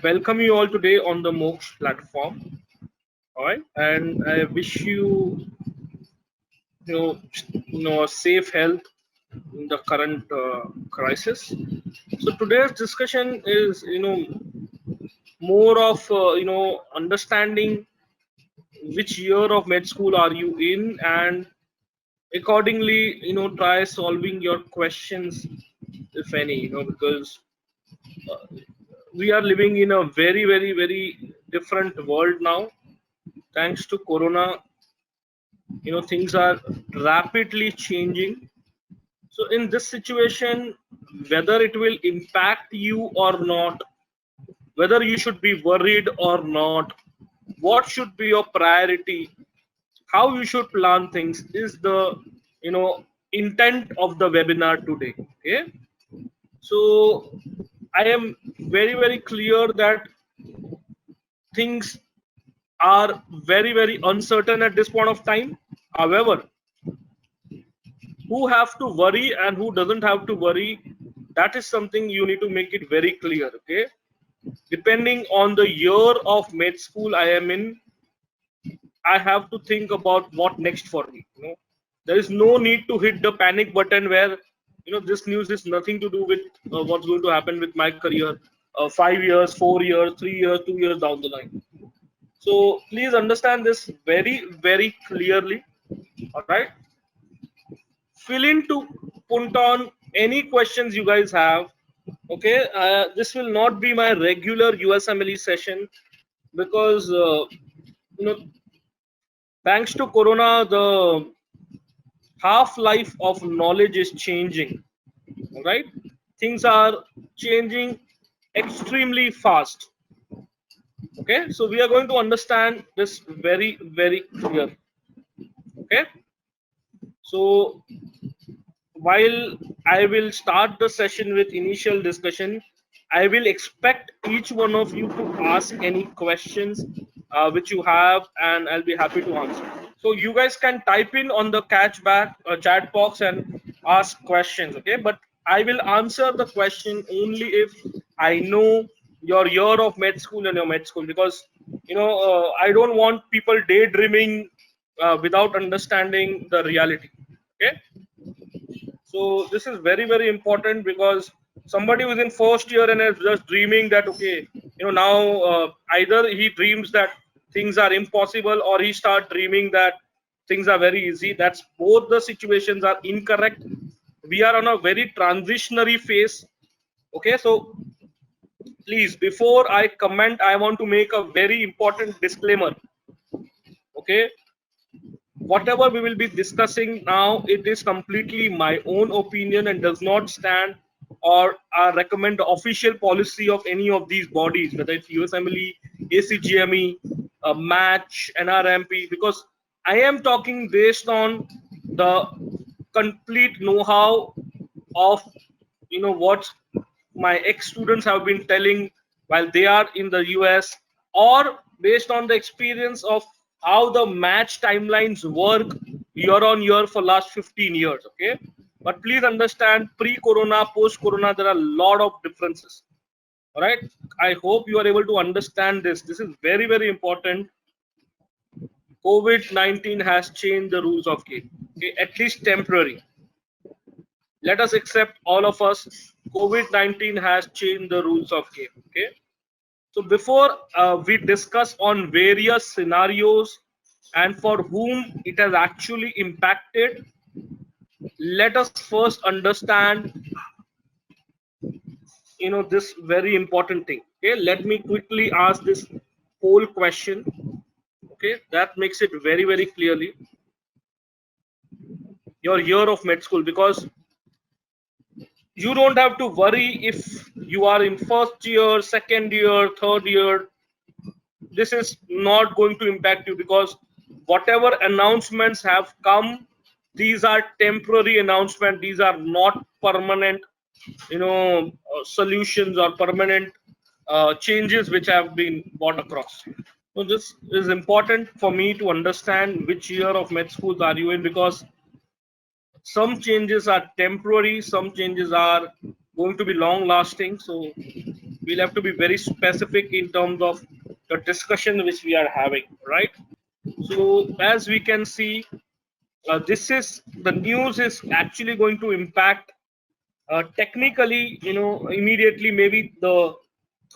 welcome you all today on the Moksha platform. All right, and I wish you, a safe health in the current crisis. So today's discussion is, more of, understanding which year of med school are you in, and accordingly, try solving your questions, if any, because we are living in a very, very, very different world now. Thanks to Corona, things are rapidly changing. So in this situation, whether it will impact you or not, whether you should be worried or not, what should be your priority, how you should plan things is the intent of the webinar today. Okay, so I am very, very clear that things are very, very uncertain at this point of time. However, who have to worry and who doesn't have to worry, that is something you need to make it very clear. Okay, depending on the year of med school I am in, I have to think about what next for me. There is no need to hit the panic button where this news is nothing to do with what's going to happen with my career 5 years, 4 years, 3 years, 2 years down the line. So please understand this very, very clearly. All right, fill in to put on any questions you guys have. Okay, this will not be my regular USMLE session because you know thanks to Corona, the half life of knowledge is changing. All right, things are changing extremely fast. Okay, so we are going to understand this very, very clear. Okay, so while I will start the session with initial discussion, I will expect each one of you to ask any questions which you have, and I'll be happy to answer. So you guys can type in on the chat box and ask questions. Okay, but I will answer the question only if I know your year of med school and your med school, because I don't want people daydreaming without understanding the reality. Okay, so this is very, very important because somebody who's in first year and is just dreaming that okay, now either he dreams that things are impossible or he start dreaming that things are very easy. That's both the situations are incorrect. We are on a very transitionary phase. Okay, so please, before I comment, I want to make a very important disclaimer. Okay, whatever we will be discussing now, it is completely my own opinion and does not stand or recommend the official policy of any of these bodies, whether it's USMLE, ACGME, Match, NRMP, because I am talking based on the complete know-how of what my ex-students have been telling while they are in the US, or based on the experience of how the match timelines work year on year for last 15 years. Okay, but please understand, pre-corona, post-corona, there are a lot of differences. All right, I hope you are able to understand this. This is very, very important. COVID-19 has changed the rules of game. Okay, at least temporary. Let us accept, all of us, COVID-19 has changed the rules of game. Okay, so before we discuss on various scenarios and for whom it has actually impacted, let us first understand this very important thing. Okay, let me quickly ask this poll question. Okay, that makes it very, very clearly your year of med school, because you don't have to worry if you are in first year, second year, third year. This is not going to impact you because whatever announcements have come, these are temporary announcements. These are not permanent solutions or permanent changes which have been brought across. So this is important for me to understand which year of med schools are you in, because some changes are temporary, some changes are going to be long lasting. So we'll have to be very specific in terms of the discussion which we are having, right? So as we can see, this is the news is actually going to impact technically, immediately maybe the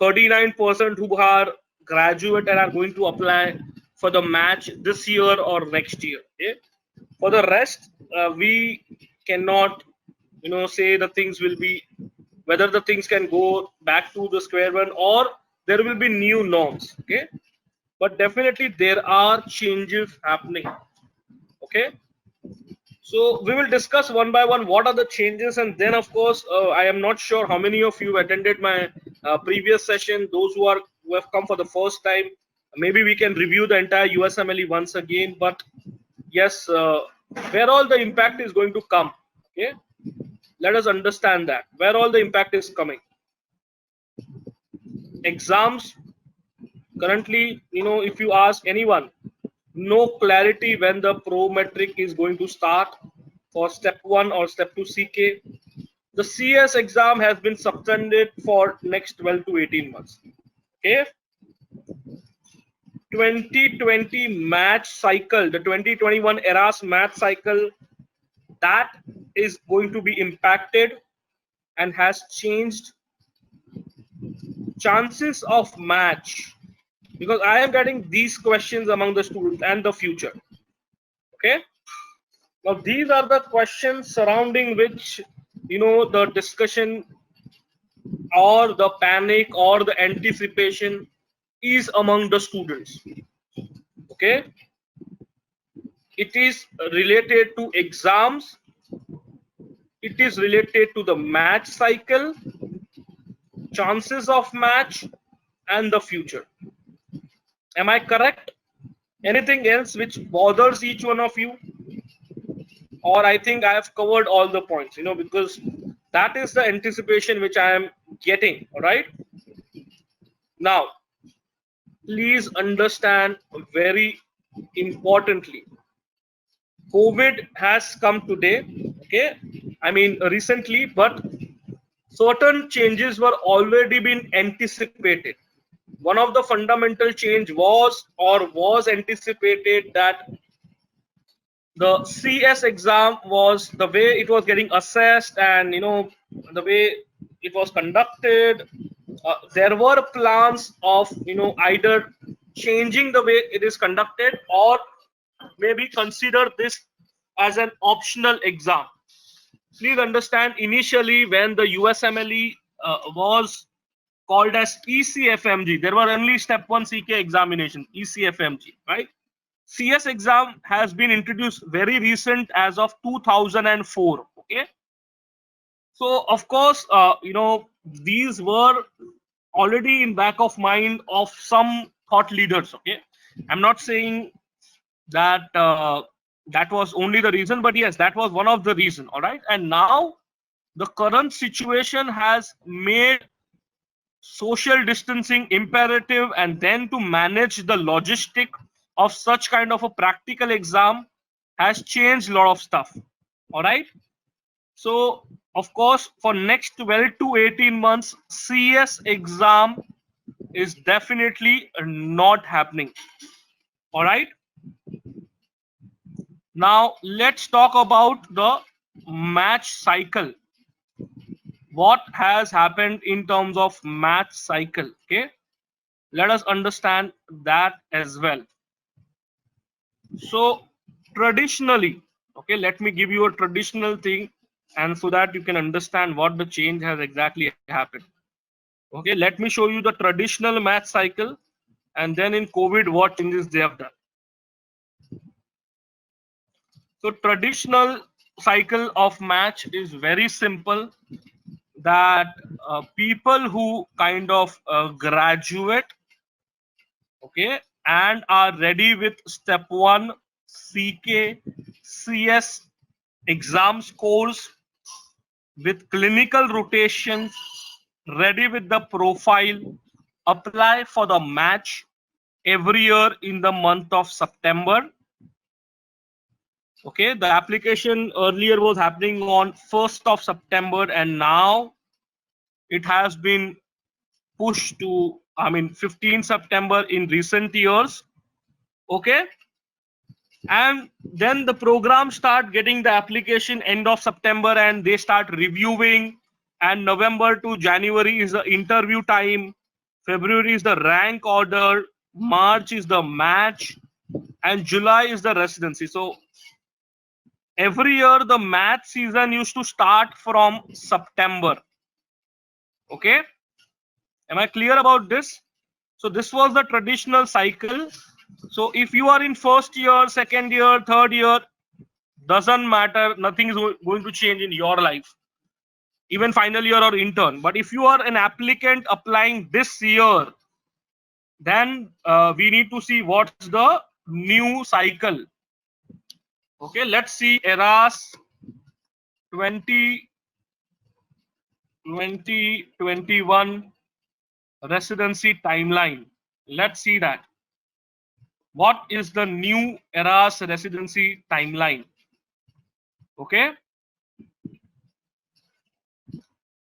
39% who are graduate and are going to apply for the match this year or next year. Okay? For the rest, we cannot, say the things will be whether the things can go back to the square one or there will be new norms. Okay, but definitely there are changes happening. Okay, so we will discuss one by one what are the changes, and then of course I am not sure how many of you attended my previous session. Those who have come for the first time, maybe we can review the entire USMLE once again. But yes, where all the impact is going to come. Okay, let us understand that where all the impact is coming. Exams currently, if you ask anyone, no clarity when the pro metric is going to start for step 1 or step 2 CK. The CS exam has been suspended for next 12 to 18 months. Okay, 2020 match cycle, the 2021 ERAS match cycle, that is going to be impacted and has changed. Chances of match, because I am getting these questions among the students and the future. Okay, now these are the questions surrounding which the discussion or the panic or the anticipation is among the students. Okay, it is related to exams, it is related to the match cycle, chances of match, and the future. Am I correct? Anything else which bothers each one of you? Or I think I have covered all the points, because that is the anticipation which I am getting. All right. Now, please understand very importantly, COVID has come today. Okay, I mean recently, but certain changes were already been anticipated. One of the fundamental change was anticipated, that the CS exam was the way it was getting assessed, and the way it was conducted. There were plans of either changing the way it is conducted or maybe consider this as an optional exam. Please understand, initially when the USMLE was called as ECFMG, there were only step 1 CK examination, ECFMG, right? CS exam has been introduced very recent, as of 2004. Okay, so of course these were already in back of mind of some thought leaders. Okay, I'm not saying that that was only the reason, but yes, that was one of the reason. All right, and now the current situation has made social distancing imperative, and then to manage the logistic of such kind of a practical exam has changed a lot of stuff. All right, so of course for next 12 to 18 months CS exam is definitely not happening. All right, now let's talk about the match cycle. What has happened in terms of match cycle? Okay, let us understand that as well. So traditionally, okay, let me give you a traditional thing, and so that you can understand what the change has exactly happened. Okay, let me show you the traditional match cycle, and then in COVID what changes they have done. So traditional cycle of match is very simple, that people who kind of graduate, okay, and are ready with step 1 CK CS exam scores with clinical rotations, ready with the profile, apply for the match every year in the month of September. Okay, the application earlier was happening on 1st of September, and now it has been pushed to, 15 September in recent years. Okay, and then the program start getting the application end of September, and they start reviewing. And November to January is the interview time. February is the rank order. March is the match, and July is the residency. So every year the match season used to start from September. Okay, am I clear about this? So this was the traditional cycle. So if you are in first year, second year, third year, doesn't matter, nothing is going to change in your life, even final year or intern. But if you are an applicant applying this year, then we need to see what's the new cycle. Okay, let's see ERAS 2021 residency timeline. Let's see that. What is the new ERAS residency timeline? Okay,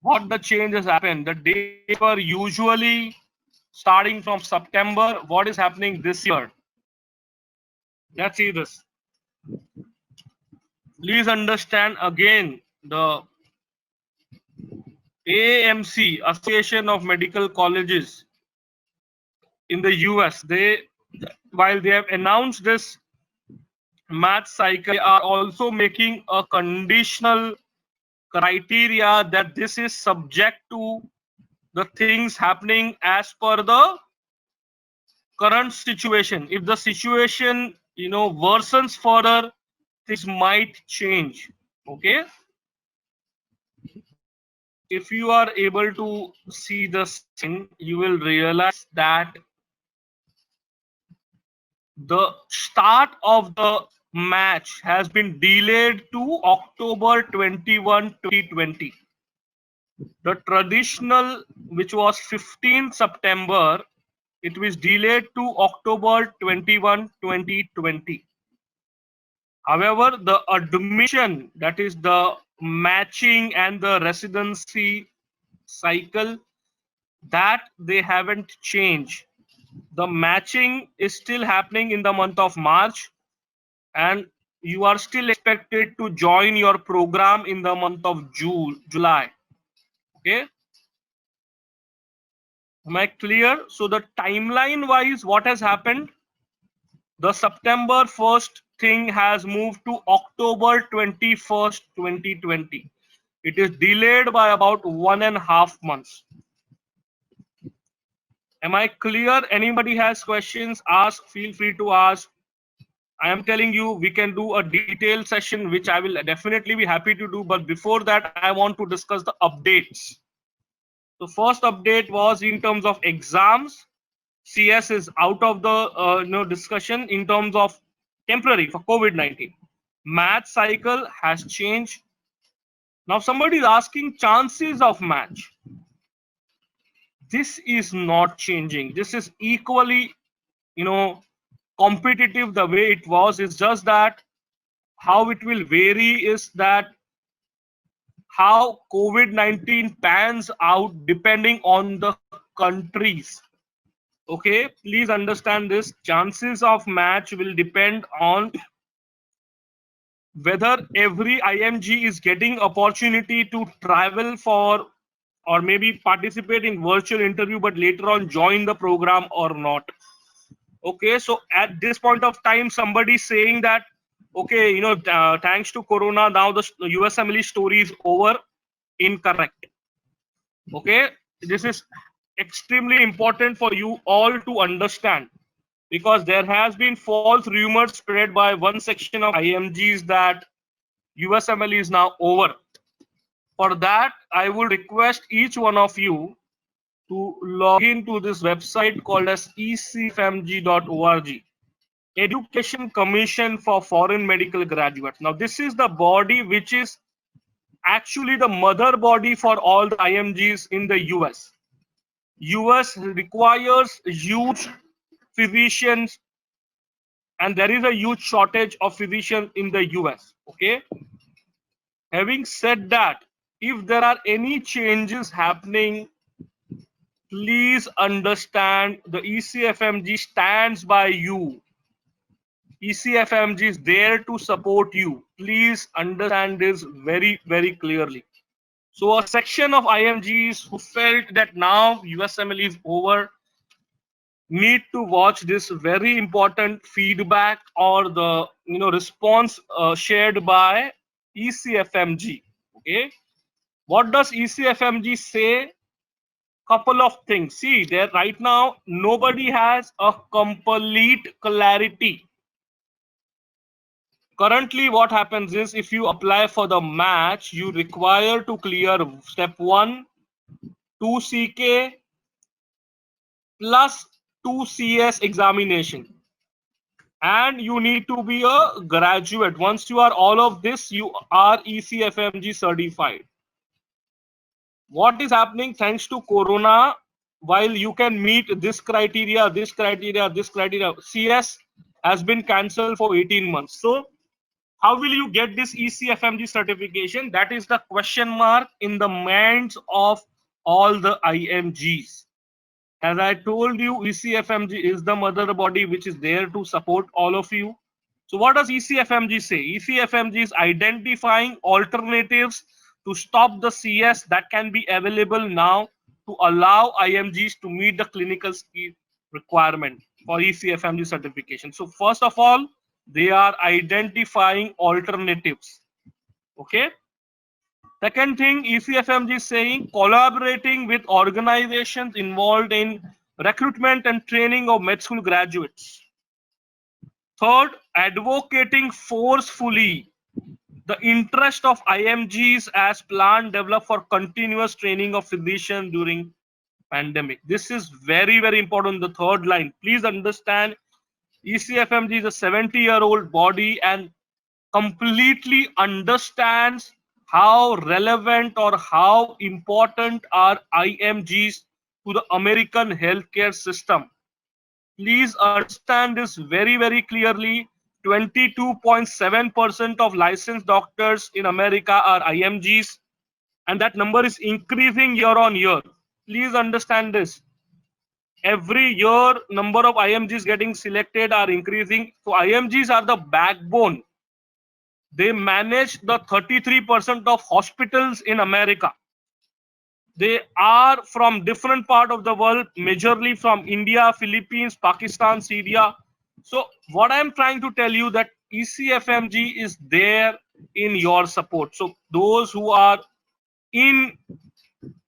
what the changes happen? The dates were usually starting from September. What is happening this year? Let's see this. Please understand again, the AMC, Association of Medical Colleges in the US, while they have announced this match cycle, they are also making a conditional criteria that this is subject to the things happening as per the current situation. If the situation worsens further, things might change. Okay, if you are able to see the sign, you will realize that the start of the match has been delayed to October 21, 2020. The traditional, which was 15 September, it was delayed to October 21, 2020. However, the admission, that is the matching and the residency cycle, that they haven't changed. The matching is still happening in the month of March, and you are still expected to join your program in the month of July. Okay, am I clear? So the timeline wise, what has happened? The September 1st thing has moved to October 21st, 2020. It is delayed by about 1.5 months. Am I clear? Anybody has questions, ask, feel free to ask. I am telling you, we can do a detailed session, which I will definitely be happy to do. But before that, I want to discuss the updates. The first update was in terms of exams. CS is out of the discussion in terms of temporary for COVID-19. Match cycle has changed. Now somebody is asking chances of match. This is not changing. This is equally, competitive the way it was. It's just that how it will vary is that how COVID-19 pans out depending on the countries. Okay, please understand this. Chances of match will depend on whether every IMG is getting opportunity to travel for, or maybe participate in virtual interview, but later on join the program or not. Okay, so at this point of time, somebody saying that, okay, thanks to Corona, now the USMLE story is over. Incorrect. Okay, this is extremely important for you all to understand, because there has been false rumors spread by one section of IMGs that USMLE is now over. For that, I would request each one of you to log into this website called as ecfmg.org, Education Commission for Foreign Medical Graduates. Now, this is the body which is actually the mother body for all the IMGs in the US. US requires huge physicians, and there is a huge shortage of physicians in the US. Okay, having said that, if there are any changes happening Please understand the ECFMG stands by you. ECFMG is there to support you. Please understand this very, very clearly. So a section of IMGs who felt that now USML is over need to watch this very important feedback or the response shared by ECFMG. Okay, what does ECFMG say? Couple of things. See, there right now nobody has a complete clarity. Currently, what happens is if you apply for the match, you require to clear step 1, 2 CK plus 2 CS examination. And you need to be a graduate. Once you are all of this, you are ECFMG certified. What is happening thanks to Corona? While you can meet this criteria, this criteria, this criteria, CS has been cancelled for 18 months. So how will you get this ECFMG certification? That is the question mark in the minds of all the IMGs. As I told you, ECFMG is the mother body which is there to support all of you. So what does ECFMG say? ECFMG is identifying alternatives to stop the CS that can be available now to allow IMGs to meet the clinical skill requirement for ECFMG certification. So first of all, they are identifying alternatives. Okay. Second thing, ECFMG is saying collaborating with organizations involved in recruitment and training of med school graduates. Third, advocating forcefully the interest of IMGs as plan developed for continuous training of physicians during pandemic. This is very, very important. The third line, please understand, ECFMG is a 70-year-old body and completely understands how relevant or how important are IMGs to the American healthcare system. Please understand this very, very clearly. 22.7% of licensed doctors in America are IMGs, and that number is increasing year on year. Please understand this. Every year, number of IMGs getting selected are increasing. So IMGs are the backbone. They manage the 33% of hospitals in America. They are from different part of the world, majorly from India, Philippines, Pakistan, Syria. So what I'm trying to tell you that ECFMG is there in your support. So those who are in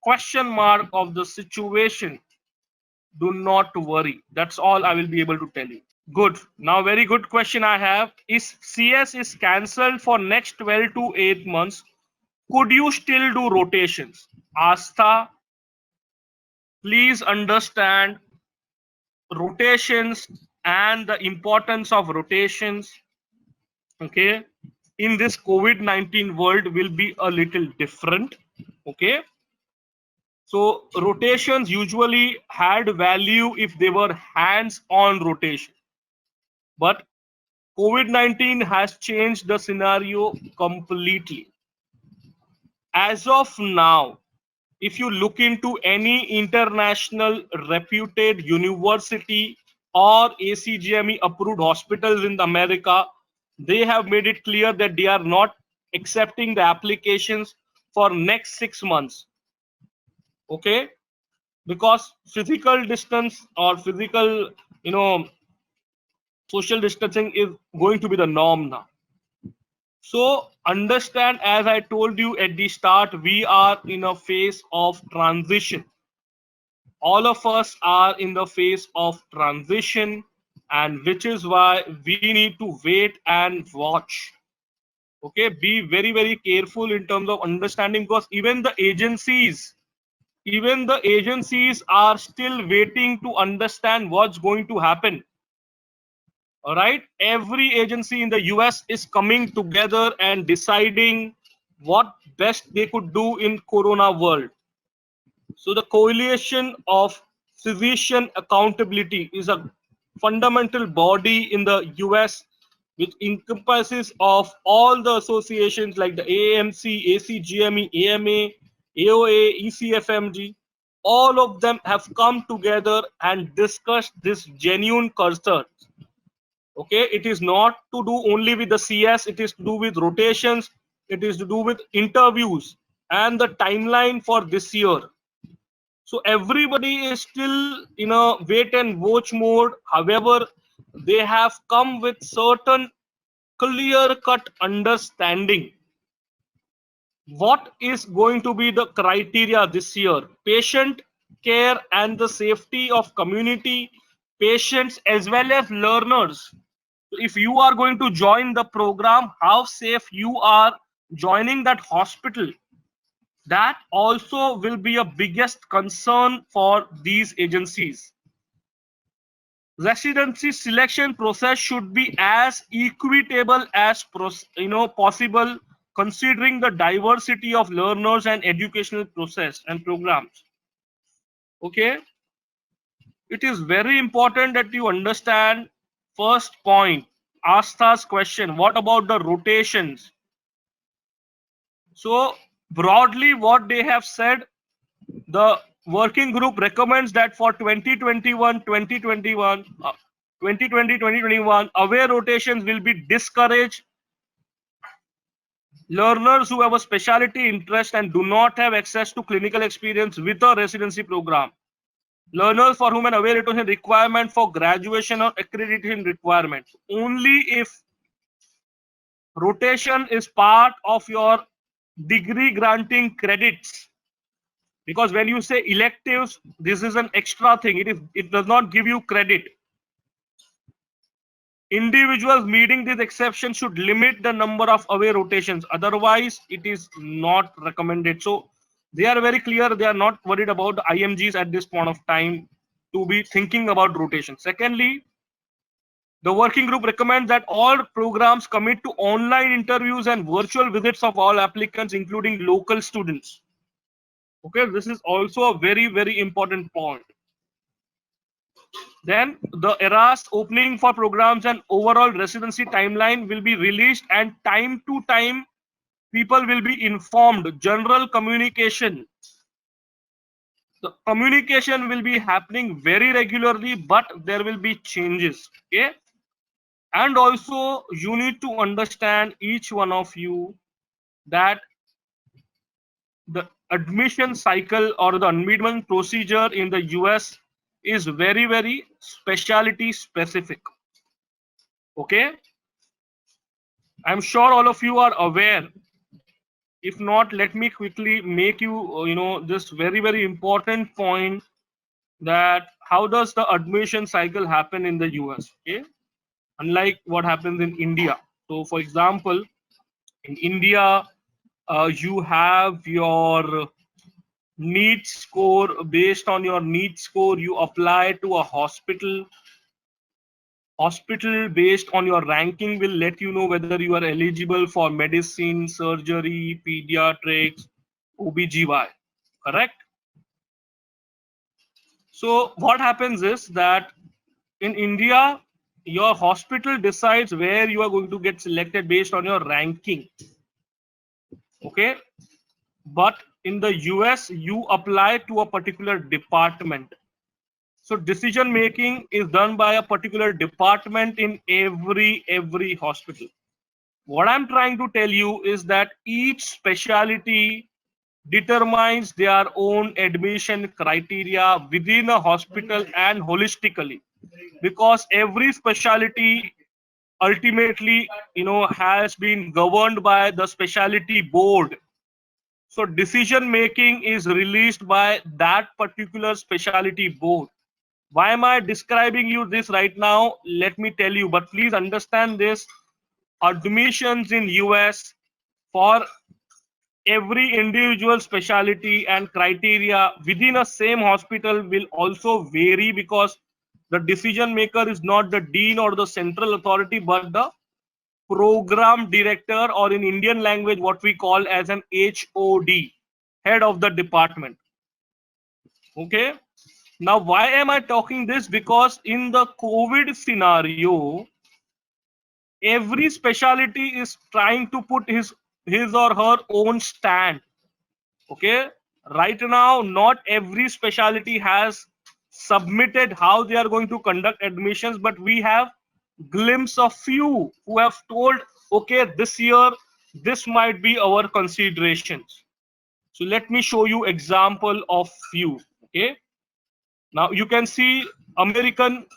question mark of the situation, do not worry. That's all I will be able to tell you. Good. Now, very good question I have. Is CS is cancelled for next 12 to 8 months? Could you still do rotations? Astha, please understand rotations and the importance of rotations. Okay. In this COVID-19 world will be a little different. Okay. So rotations usually had value if they were hands-on rotation. But COVID-19 has changed the scenario completely. As of now, if you look into any international reputed university or ACGME approved hospitals in America, they have made it clear that they are not accepting the applications for next 6 months. Okay, because physical distance or physical, social distancing is going to be the norm now. So understand, as I told you at the start, we are in a phase of transition. All of us are in the phase of transition, and which is why we need to wait and watch. Okay, be very, very careful in terms of understanding, because even the agencies are still waiting to understand what's going to happen. All right, every agency in the US is coming together and deciding what best they could do in Corona world. So the coalition of physician accountability is a fundamental body in the US which encompasses of all the associations like the AAMC, ACGME, AMA, AOA, ECFMG. all of them have come together and discussed this genuine concern. Okay, it is not to do only with the CS, it is to do with rotations, it is to do with interviews and the timeline for this year. So everybody is still in a wait and watch mode. However, they have come with certain clear cut understanding what is going to be the criteria this year. Patient care and the safety of community, patients as well as learners. If you are going to join the program, how safe you are joining that hospital, that also will be a biggest concern for these agencies. Residency selection process should be as equitable as possible, considering the diversity of learners and educational process and programs. Okay, it is very important that you understand first point, Astha's question, what about the rotations? So broadly what they have said, the working group recommends that for 2020-2021 away rotations will be discouraged. Learners who have a specialty interest and do not have access to clinical experience with a residency program, learners for whom an away rotation requirement for graduation or accreditation requirement, only if rotation is part of your degree granting credits. Because when you say electives, this is an extra thing. It does not give you credit. Individuals meeting this exception should limit the number of away rotations. Otherwise, it is not recommended. So they are very clear. They are not worried about the IMGs at this point of time to be thinking about rotation. Secondly, the working group recommends that all programs commit to online interviews and virtual visits of all applicants, including local students. Okay, this is also a very, very important point. Then the ERAS opening for programs and overall residency timeline will be released, and time to time people will be informed. General communication. The communication will be happening very regularly, but there will be changes. Okay. And also you need to understand, each one of you, that the admission cycle or the admission procedure in the US is very, very specialty specific. Okay, I'm sure all of you are aware. If not, let me quickly make you this very, very important point, that how does the admission cycle happen in the US. Okay, unlike what happens in India. So for example, in India, you have your NEET score. Based on your NEET score, you apply to a hospital. Hospital, based on your ranking, will let you know whether you are eligible for medicine, surgery, pediatrics, OBGY. Correct? So what happens is that in India, your hospital decides where you are going to get selected based on your ranking. Okay, but in the US, you apply to a particular department. So decision making is done by a particular department in every hospital. What I'm trying to tell you is that each specialty determines their own admission criteria within a hospital and holistically, because every specialty ultimately has been governed by the specialty board. So decision making is released by that particular specialty board. Why am I describing you this right now? Let me tell you, but please understand this. Admissions in US for every individual specialty and criteria within a same hospital will also vary, because the decision maker is not the dean or the central authority, but the program director, or in Indian language what we call as an HOD, head of the department. Okay, now why am I talking this? Because in the COVID scenario, every specialty is trying to put his or her own stand. Okay, Right now, not every specialty has submitted how they are going to conduct admissions, but we have glimpse of few who have told, okay, this year this might be our considerations. So let me show you example of few. Okay, now you can see American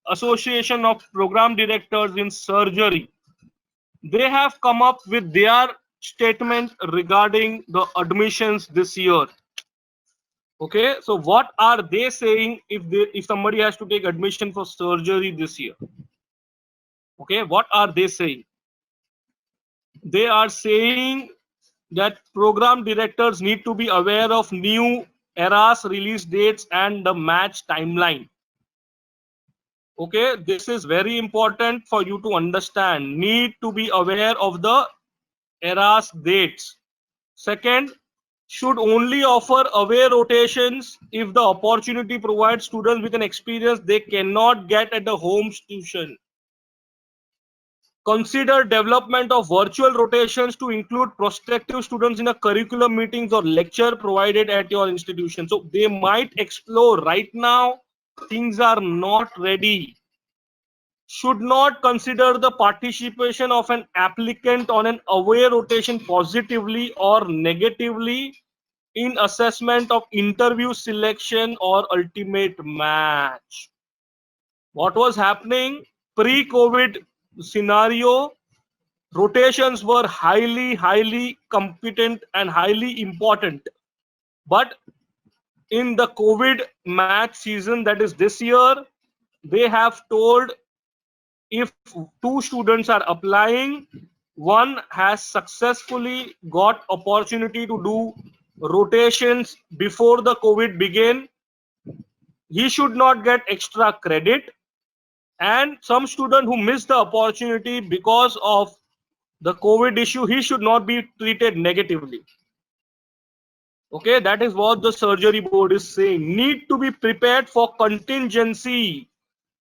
Association of Program Directors in Surgery. They have come up with their statement regarding the admissions this year. Okay, so what are they saying if somebody has to take admission for surgery this year? Okay, what are they saying? They are saying that program directors need to be aware of new ERAS release dates and the match timeline. Okay, this is very important for you to understand. Need to be aware of the ERAS dates. Second, should only offer away rotations if the opportunity provides students with an experience they cannot get at the home tuition. Consider development of virtual rotations to include prospective students in a curriculum meetings or lecture provided at your institution. So they might explore. Right now, things are not ready. Should not consider the participation of an applicant on an away rotation positively or negatively in assessment of interview selection or ultimate match. What was happening pre-COVID scenario? Rotations were highly competent and highly important. But in the COVID match season, that is this year, they have told if two students are applying, one has successfully got opportunity to do rotations before the COVID began, he should not get extra credit, and some student who missed the opportunity because of the COVID issue, he should not be treated negatively. Okay, that is what the surgery board is saying. Need to be prepared for contingency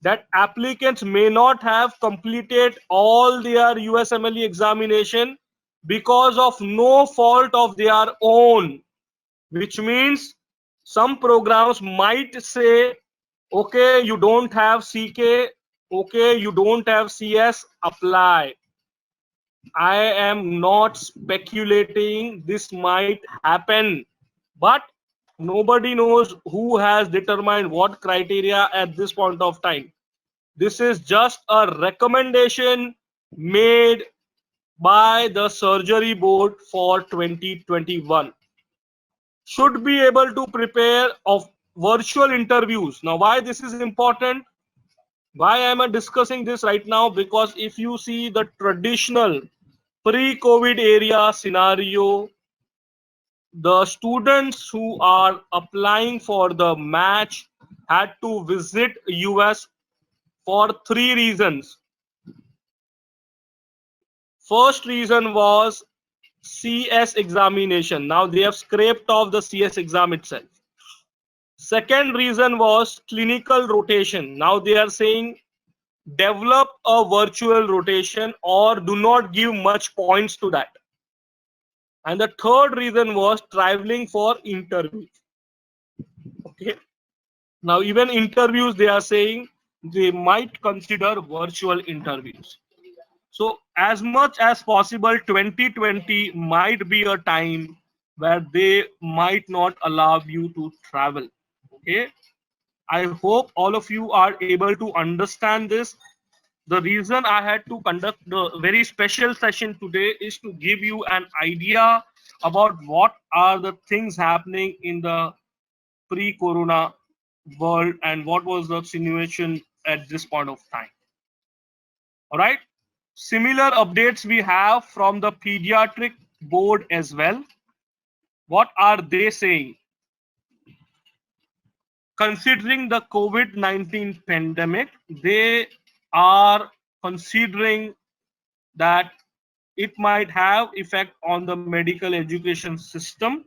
that applicants may not have completed all their USMLE examination because of no fault of their own, which means some programs might say, okay, you don't have CK, okay, you don't have CS, apply. I am not speculating, this might happen, but nobody knows who has determined what criteria at this point of time. This is just a recommendation made by the surgery board for 2021. Should be able to prepare of virtual interviews. Now, why this is important? Why am I discussing this right now? Because if you see the traditional pre-COVID area scenario, the students who are applying for the match had to visit US for 3 reasons. First reason was CS examination. Now they have scraped off the CS exam itself. Second reason was clinical rotation. Now they are saying develop a virtual rotation or do not give much points to that. And the third reason was traveling for interviews. Okay. Now even interviews, they are saying they might consider virtual interviews. So as much as possible, 2020 might be a time where they might not allow you to travel. Okay. I hope all of you are able to understand this. The reason I had to conduct the very special session today is to give you an idea about what are the things happening in the pre-corona world and what was the situation at this point of time. All right. Similar updates we have from the pediatric board as well. What are they saying? Considering the COVID-19 pandemic, they are considering that it might have effect on the medical education system,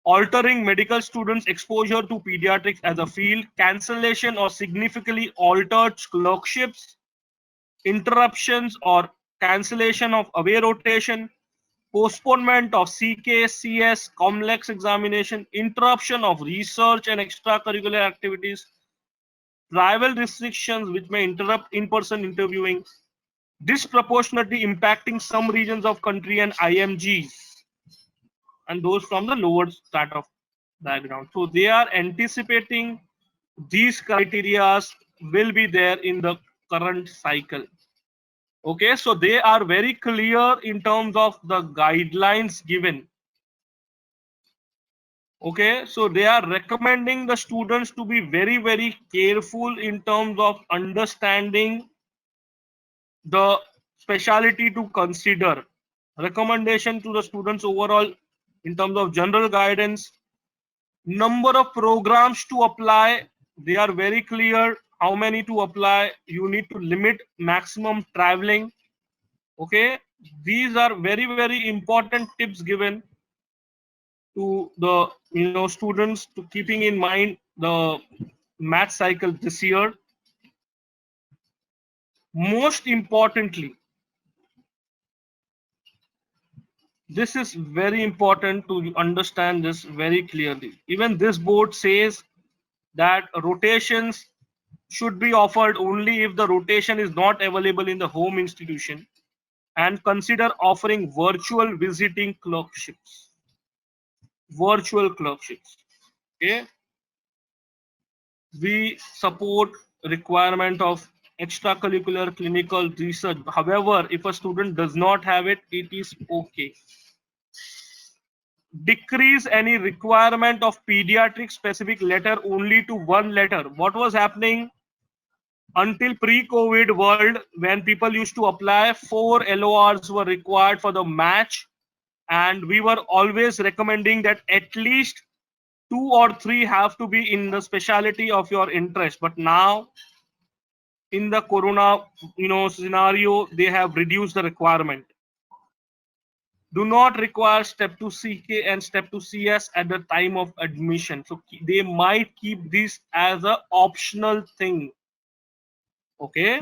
altering medical students' exposure to pediatrics as a field, cancellation or significantly altered clerkships, interruptions or cancellation of away rotation, postponement of CK, CS, complex examination, interruption of research and extracurricular activities, travel restrictions which may interrupt in-person interviewing, disproportionately impacting some regions of country and IMGs, and those from the lower strata of background. So they are anticipating these criterias will be there in the current cycle. Okay, so they are very clear in terms of the guidelines given. Okay, so they are recommending the students to be very careful in terms of understanding the specialty to consider. Recommendation to the students overall in terms of general guidance, number of programs to apply. They are very clear how many to apply. You need to limit maximum traveling. Okay, these are very important tips given to the students, to keeping in mind the math cycle this year. Most importantly, this is very important to understand this very clearly. Even this board says that rotations should be offered only if the rotation is not available in the home institution, and consider offering virtual visiting clerkships. Virtual clerkships. Okay, we support requirement of extracurricular clinical research. However, if a student does not have it, it is okay. Decrease any requirement of pediatric specific letter only to one letter. What was happening until pre-COVID world, when people used to apply, 4 LORs were required for the match, and we were always recommending that at least 2 or 3 have to be in the specialty of your interest. But now in the corona scenario, they have reduced the requirement. Do not require step 2 CK and step 2 CS at the time of admission. So they might keep this as a optional thing. Okay,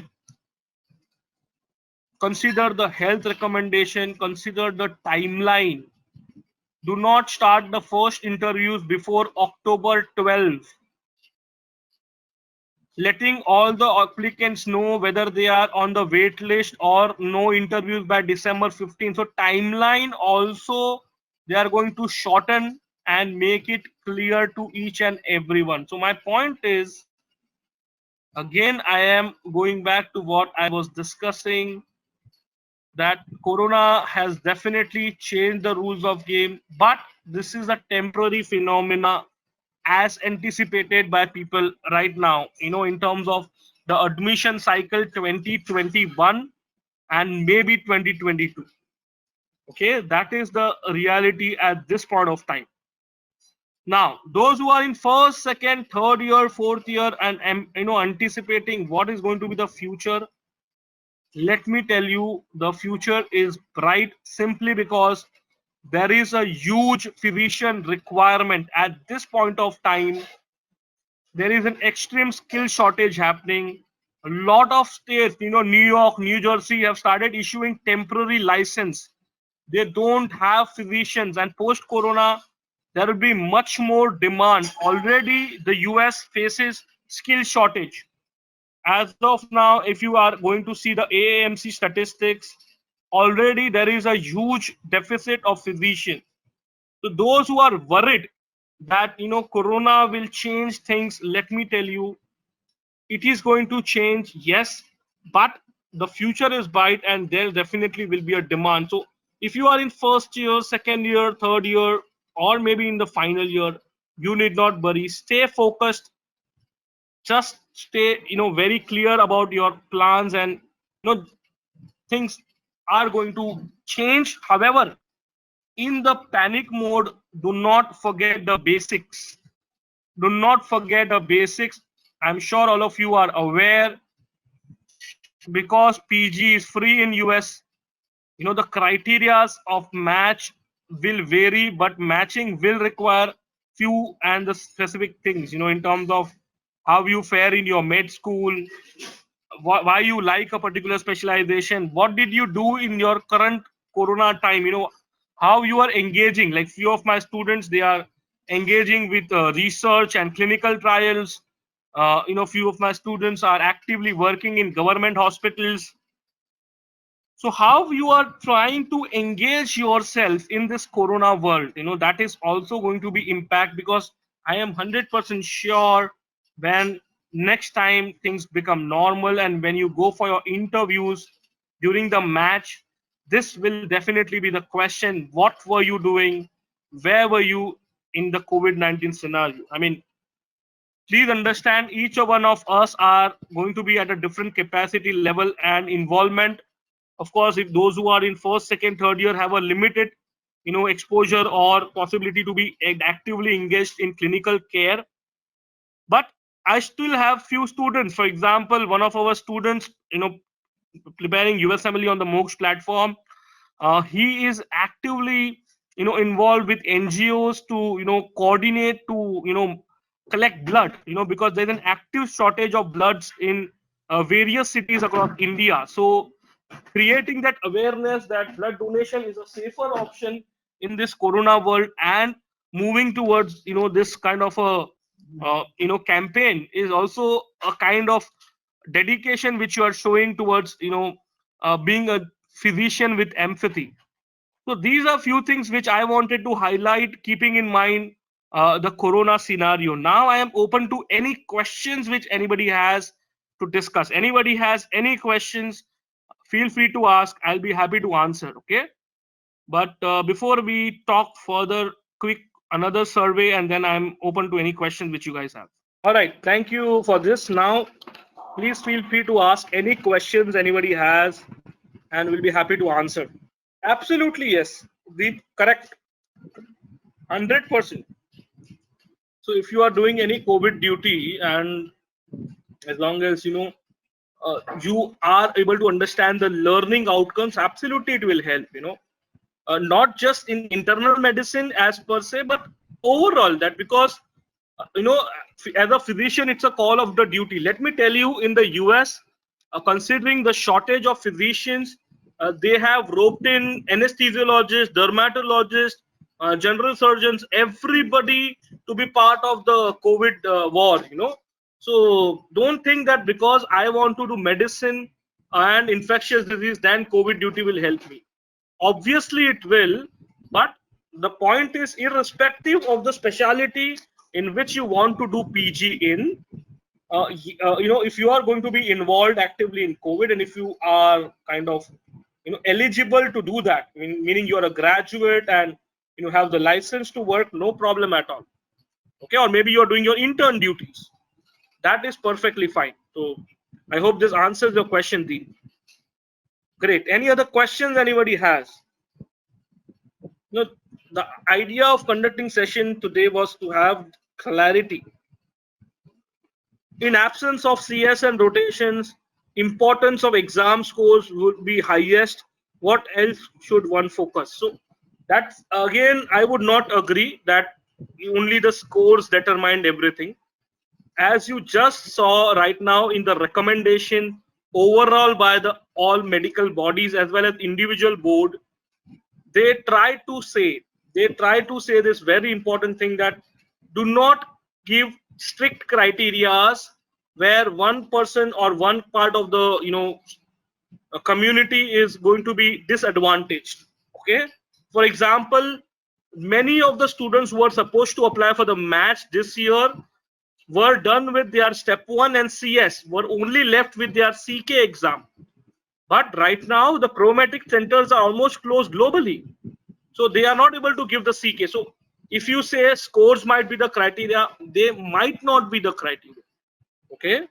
consider the health recommendation, consider the timeline. Do not start the first interviews before October 12th. Letting all the applicants know whether they are on the wait list or no interviews by December 15th. So timeline also they are going to shorten and make it clear to each and everyone. So my point is, again, I am going back to what I was discussing, that corona has definitely changed the rules of game, but this is a temporary phenomena as anticipated by people right now, in terms of the admission cycle 2021 and maybe 2022. Okay, that is the reality at this point of time. Now, those who are in first, second, third year, fourth year, and anticipating what is going to be the future, let me tell you, the future is bright, simply because there is a huge physician requirement at this point of time. There is an extreme skill shortage happening. A lot of states, New York, New Jersey, have started issuing temporary license. They don't have physicians, and post corona there will be much more demand. Already the US faces skill shortage. As of now, if you are going to see the AAMC statistics, already there is a huge deficit of physicians. So those who are worried that corona will change things, let me tell you, it is going to change, yes, but the future is bright and there definitely will be a demand. So if you are in first year, second year, third year, or maybe in the final year, you need not worry. Stay focused. Just stay very clear about your plans, and things are going to change. However, in the panic mode, do not forget the basics. Do not forget the basics. I'm sure all of you are aware, because PG is free in US, the criterias of match will vary, but matching will require few and the specific things, in terms of how you fare in your med school, why you like a particular specialization, what did you do in your current corona time, how you are engaging. Like few of my students, they are engaging with research and clinical trials. Few of my students are actively working in government hospitals. So how you are trying to engage yourself in this corona world, that is also going to be impact, because I am 100% sure when next time things become normal and when you go for your interviews during the match, this will definitely be the question: what were you doing, where were you in the COVID-19 scenario? I mean, please understand, each one of us are going to be at a different capacity level and involvement. Of course, if those who are in first, second, third year have a limited exposure or possibility to be actively engaged in clinical care, but I still have few students. For example, one of our students, preparing USMLE on the MOOCs platform, he is actively involved with NGOs to coordinate to collect blood, because there's an active shortage of bloods in various cities across India. So creating that awareness that blood donation is a safer option in this corona world, and moving towards this kind of a campaign is also a kind of dedication which you are showing towards being a physician with empathy. So these are few things which I wanted to highlight, keeping in mind the corona scenario. Now I am open to any questions which anybody has to discuss. Anybody has any questions, feel free to ask. I'll be happy to answer. Okay. But before we talk further, quick another survey, and then I'm open to any questions which you guys have. All right. Thank you for this. Now, please feel free to ask any questions anybody has, and we'll be happy to answer. Absolutely, yes. The correct, 100%. So if you are doing any COVID duty, and as long as you are able to understand the learning outcomes, absolutely it will help. Not just in internal medicine as per se, but overall that, because as a physician, it's a call of the duty. Let me tell you, in the US, considering the shortage of physicians, they have roped in anesthesiologists, dermatologists, general surgeons, everybody to be part of the COVID war. So don't think that because I want to do medicine and infectious disease, then COVID duty will help me. Obviously it will, but the point is, irrespective of the specialty in which you want to do PG in, if you are going to be involved actively in COVID, and if you are kind of eligible to do that, meaning you are a graduate and have the license to work, no problem at all. Okay, or maybe you are doing your intern duties, that is perfectly fine. So I hope this answers your question, Dean. Great. Any other questions anybody has? The idea of conducting session today was to have clarity. In absence of CS and rotations, importance of exam scores would be highest. What else should one focus? So that's, again, I would not agree that only the scores determined everything. As you just saw right now in the recommendation overall by the all medical bodies as well as individual board, they try to say this very important thing, that do not give strict criterias where one person or one part of the a community is going to be disadvantaged. Okay, for example, many of the students who are supposed to apply for the match this year were done with their step 1 and CS, were only left with their CK exam. But right now the Prometric centers are almost closed globally, so they are not able to give the CK. So if you say scores might be the criteria, they might not be the criteria. Okay,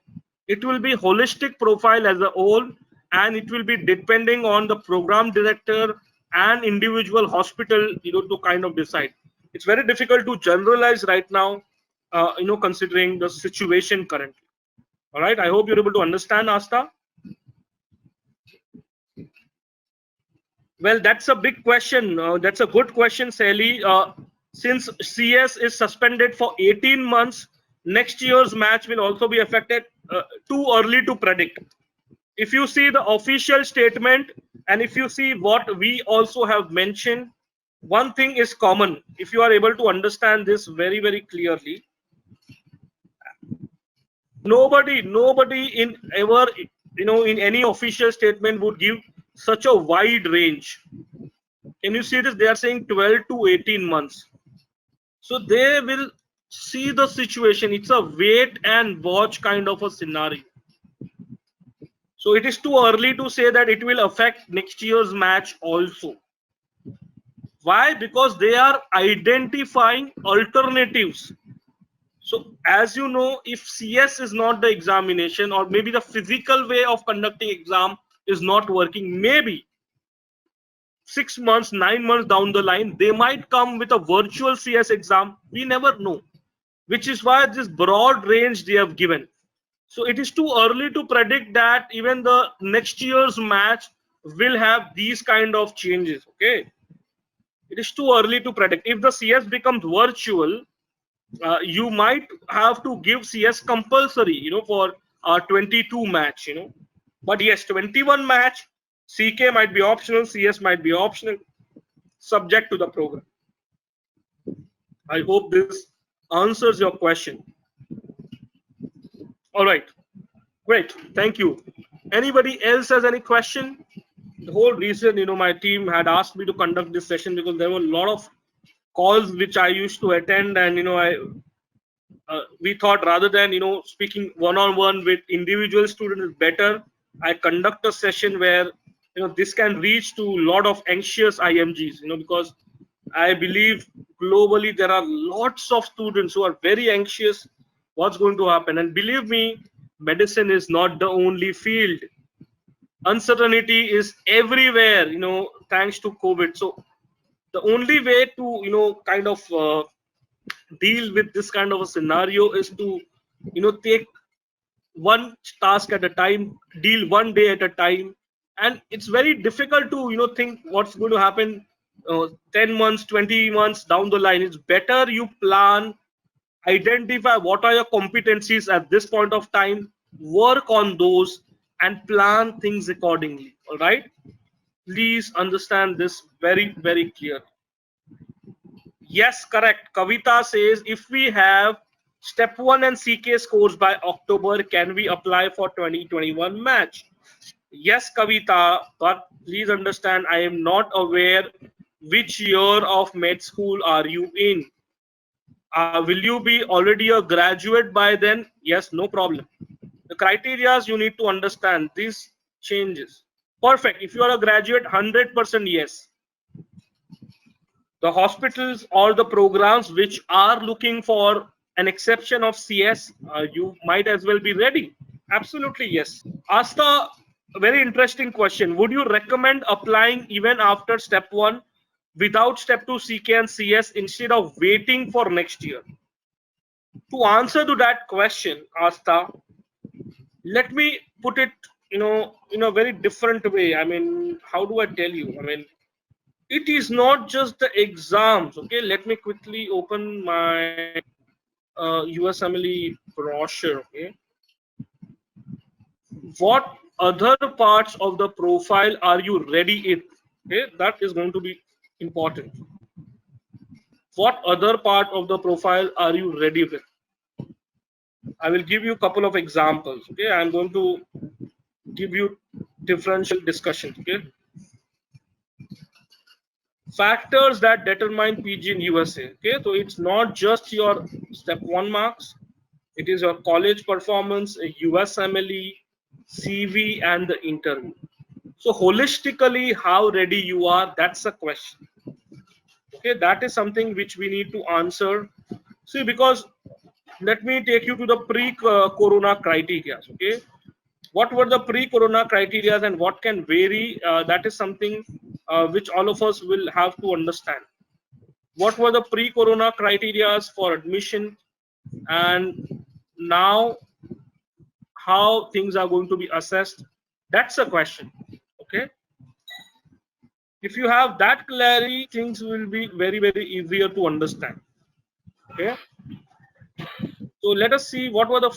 it will be holistic profile as a whole, and it will be depending on the program director and individual hospital to kind of decide. It's very difficult to generalize right now, considering the situation currently. All right, I hope you're able to understand, Asta. Well, that's a big question. That's a good question, Sally. Since CS is suspended for 18 months, next year's match will also be affected. Too early to predict. If you see the official statement, and if you see what we also have mentioned, one thing is common. If you are able to understand this very, very clearly, nobody in ever, in any official statement would give such a wide range. Can you see this? They are saying 12 to 18 months. So they will see the situation. It's a wait and watch kind of a scenario. So it is too early to say that it will affect next year's match also. Why? Because they are identifying alternatives. So as you know, if CS is not the examination, or maybe the physical way of conducting exam is not working, maybe 6 months, 9 months down the line, they might come with a virtual CS exam. We never know, which is why this broad range they have given. So it is too early to predict that even the next year's match will have these kind of changes. Okay, it is too early to predict. If the CS becomes virtual, you might have to give CS compulsory, for 22 match, But yes, 21 match, CK might be optional, CS might be optional, subject to the program. I hope this answers your question. All right, great, thank you. Anybody else has any question? The whole reason, my team had asked me to conduct this session because there were a lot of calls which I used to attend, and we thought rather than speaking one-on-one with individual students is better, I conduct a session where this can reach to a lot of anxious IMGs, because I believe globally there are lots of students who are very anxious what's going to happen. And believe me, medicine is not the only field. Uncertainty is everywhere, thanks to COVID. So the only way to kind of deal with this kind of a scenario is to take one task at a time, deal one day at a time. And it's very difficult to think what's going to happen 10 months, 20 months down the line. It's better you plan, identify what are your competencies at this point of time, work on those, and plan things accordingly. All right, please understand this very, very clear. Yes, correct. Kavita says, if we have step 1 and CK scores by October, can we apply for 2021 match? Yes, Kavita, but please understand, I am not aware which year of med school are you in. Will you be already a graduate by then? Yes, no problem. The criteria you need to understand, these changes. Perfect. If you are a graduate, 100% yes. The hospitals or the programs which are looking for an exception of CS, you might as well be ready. Absolutely yes. Asta, a very interesting question. Would you recommend applying even after step 1 without step 2 CK and CS instead of waiting for next year? To answer to that question, Asta, let me put it in a very different way. I mean, how do I tell you? I mean, it is not just the exams. Okay, let me quickly open my USMLE brochure. Okay, what other parts of the profile are you ready in? Okay, that is going to be important. What other part of the profile are you ready with? I will give you a couple of examples. Okay, I'm going to give you differential discussion. Okay, factors that determine PG in USA. Okay, so it's not just your step 1 marks, it is your college performance, USMLE, CV, and the interview. So holistically, how ready you are, that's a question. Okay, that is something which we need to answer. See, because let me take you to the pre-corona criteria. Okay, what were the pre-corona criteria and what can vary? That is something which all of us will have to understand. What were the pre-corona criteria for admission, and now how things are going to be assessed? That's a question. Okay, if you have that clarity, things will be very, very easier to understand. Okay, so let us see what were the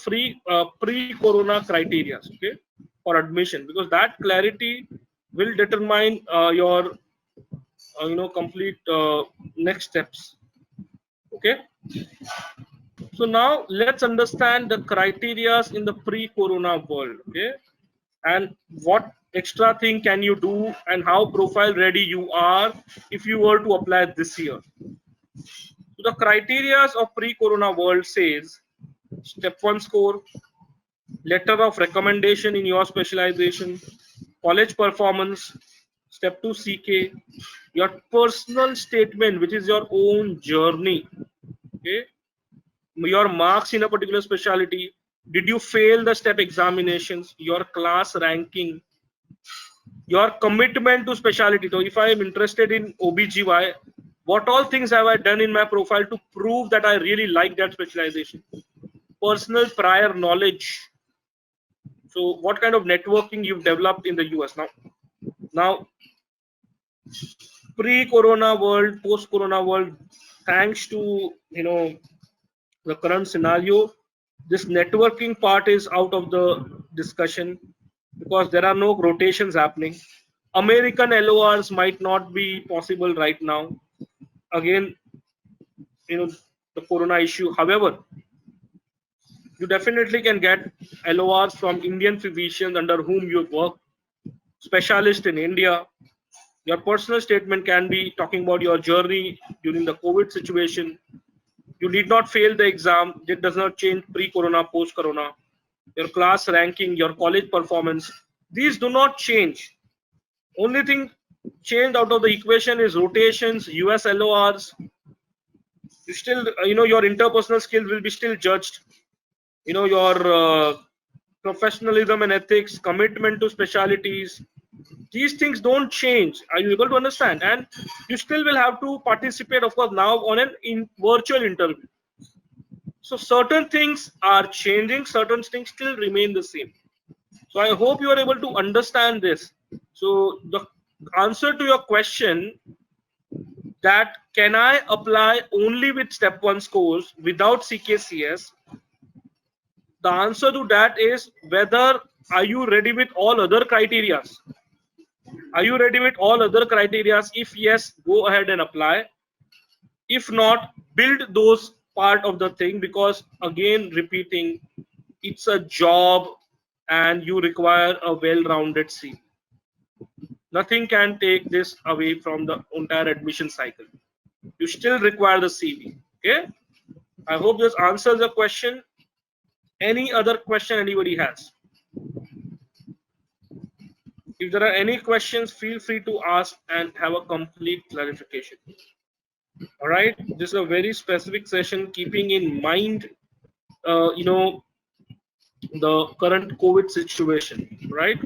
pre-corona criteria, okay, for admission, because that clarity will determine your complete next steps. Okay. So now let's understand the criterias in the pre-corona world. Okay. And what extra thing can you do and how profile ready you are if you were to apply this year. So the criterias of pre-corona world says step 1 score, letter of recommendation in your specialization, college performance, step 2 CK, your personal statement, which is your own journey, okay, your marks in a particular specialty, did you fail the step examinations, your class ranking, your commitment to specialty. So if I am interested in OBGY, what all things have I done in my profile to prove that I really like that specialization? Personal prior knowledge. So what kind of networking you've developed in the US now pre-corona world, post-corona world, thanks to the current scenario, this networking part is out of the discussion because there are no rotations happening. American LORs might not be possible right now. Again, the corona issue. However, you definitely can get LORs from Indian physicians under whom you work, specialist in India. Your personal statement can be talking about your journey during the COVID situation. You did not fail the exam. It does not change pre-corona, post-corona. Your class ranking, your college performance, these do not change. Only thing changed out of the equation is rotations, US LORs. You still, your interpersonal skills will be still judged. Your professionalism and ethics, commitment to specialities, these things don't change. Are you able to understand? And you still will have to participate, of course, now on an virtual interview. So certain things are changing, certain things still remain the same. So I hope you are able to understand this. So the answer to your question, that can I apply only with step 1 scores without CKCS, the answer to that is whether are you ready with all other criterias. Are you ready with all other criterias? If yes, go ahead and apply. If not, build those part of the thing, because again repeating, it's a job and you require a well-rounded CV. Nothing can take this away from the entire admission cycle. You still require the CV. Okay, I hope this answers the question. Any other question anybody has? If there are any questions, feel free to ask and have a complete clarification. All right, this is a very specific session, keeping in mind the current COVID situation, right?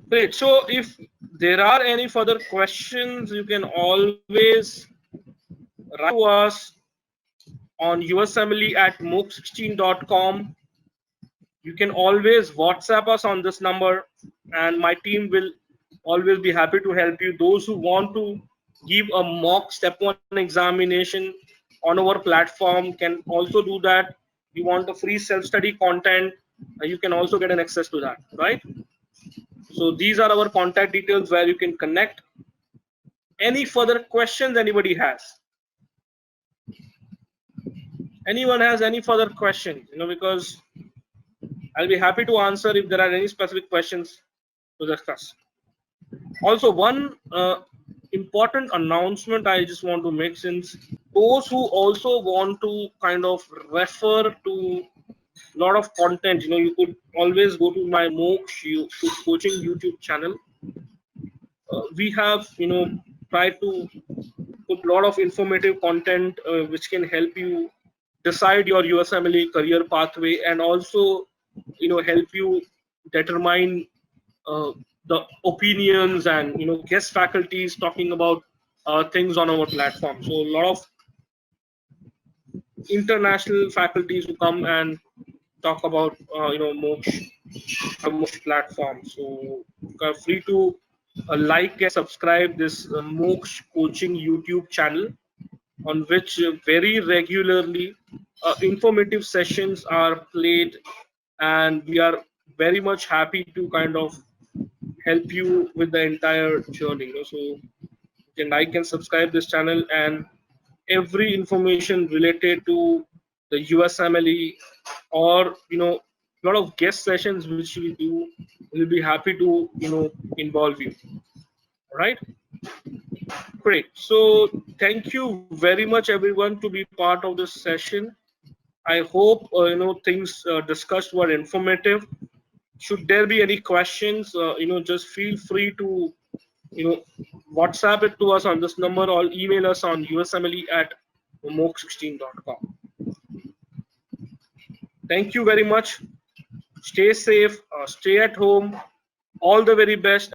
Great. So if there are any further questions, you can always write to us on usmle@mooc16.com. You can always WhatsApp us on this number, and my team will always be happy to help you. Those who want to give a mock step 1 examination on our platform can also do that. You want a free self-study content, you can also get an access to that, right? So these are our contact details where you can connect. Any further questions anybody has? Anyone has any further questions? Because I'll be happy to answer if there are any specific questions to discuss. Also, one important announcement I just want to make, since those who also want to kind of refer to a lot of content, you could always go to my MOOC coaching YouTube channel. We have, tried to put a lot of informative content which can help you decide your USMLE career pathway, and also, help you determine the opinions and guest faculties talking about things on our platform. So a lot of international faculties who come and talk about MOOC platform. So you're free to like and subscribe this MOOC coaching YouTube channel, on which very regularly informative sessions are played, and we are very much happy to kind of help you with the entire journey. So you can like and subscribe this channel, and every information related to the USMLE, or a lot of guest sessions which we do, we'll be happy to involve you. All right. Great. So thank you very much, everyone, to be part of this session. I hope things discussed were informative. Should there be any questions, just feel free to WhatsApp it to us on this number, or email us on usmle@momoke16.com. Thank you very much. Stay safe. Stay at home. All the very best.